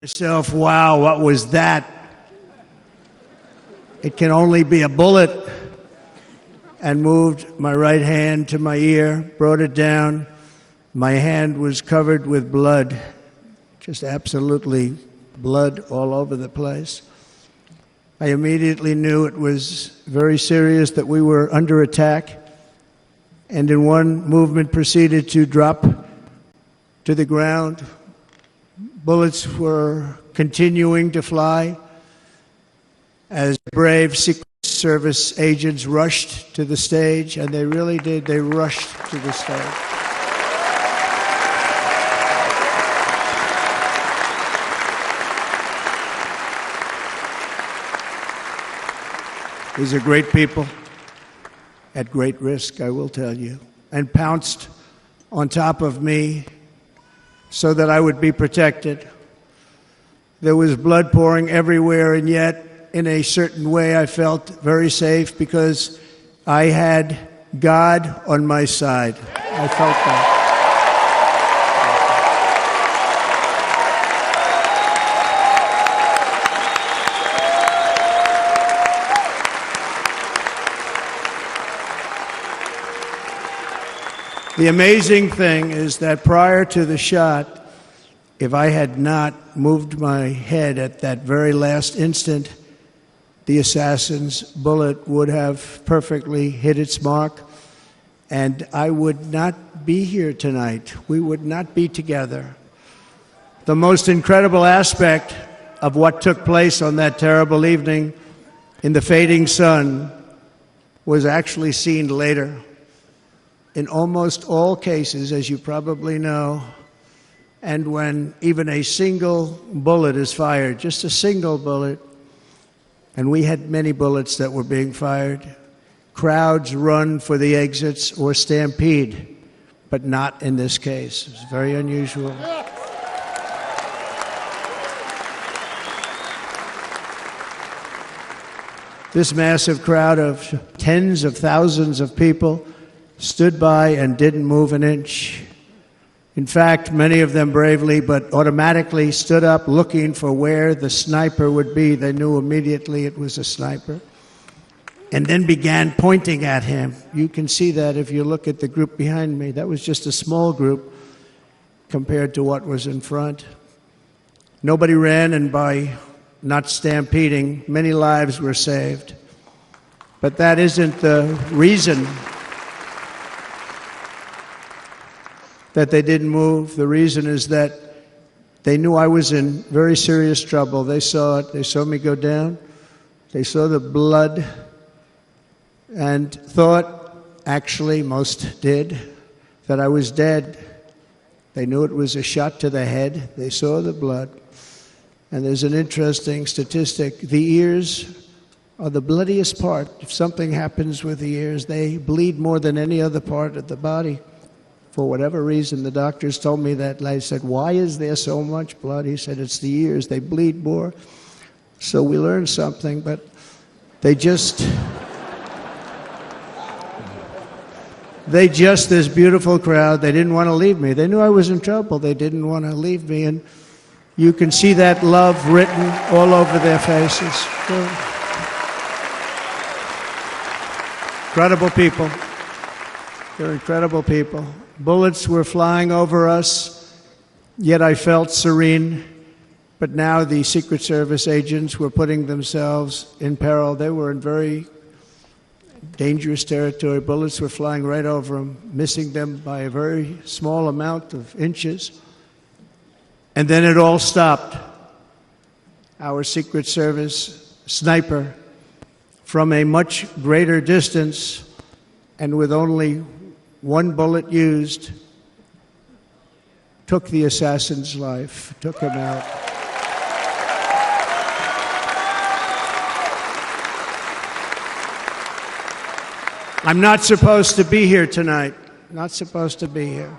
Myself, wow, what was that? It can only be a bullet. And moved my right hand to my ear, brought it down. My hand was covered with blood, just absolutely blood all over the place. I immediately knew it was very serious, that we were under attack, and in one movement proceeded to drop to the ground. Bullets were continuing to fly as brave Secret Service agents rushed to the stage, and they really did. They rushed to the stage. These are great people at great risk, I will tell you, and pounced on top of me so that I would be protected. There was blood pouring everywhere, and yet, in a certain way, I felt very safe because I had God on my side. I felt that. The amazing thing is that prior to the shot, if I had not moved my head at that very last instant, the assassin's bullet would have perfectly hit its mark, and I would not be here tonight. We would not be together. The most incredible aspect of what took place on that terrible evening in the fading sun was actually seen later. In almost all cases, as you probably know, and when even a single bullet is fired, just a single bullet, and we had many bullets that were being fired, crowds run for the exits or stampede, but not in this case. It's very unusual. This massive crowd of tens of thousands of people stood by and didn't move an inch. In fact, many of them bravely, but automatically stood up looking for where the sniper would be. They knew immediately it was a sniper. And then began pointing at him. You can see that if you look at the group behind me. That was just a small group compared to what was in front. Nobody ran, and by not stampeding, many lives were saved. But that isn't the reason that they didn't move. The reason is that they knew I was in very serious trouble. They saw it. They saw me go down. They saw the blood and thought, actually most did, that I was dead. They knew it was a shot to the head. They saw the blood. And there's an interesting statistic. The ears are the bloodiest part. If something happens with the ears, they bleed more than any other part of the body. For whatever reason, the doctors told me that. I said, why is there so much blood? He said, it's the ears. They bleed more. So we learned something, but this beautiful crowd, they didn't want to leave me. They knew I was in trouble. They didn't want to leave me. And you can see that love written all over their faces. Incredible people. They're incredible people. Bullets were flying over us, yet I felt serene. But now the Secret Service agents were putting themselves in peril. They were in very dangerous territory. Bullets were flying right over them, missing them by a very small amount of inches. And then it all stopped. Our Secret Service sniper, from a much greater distance and with only one bullet used, took the assassin's life, took him out. I'm not supposed to be here tonight. Not supposed to be here.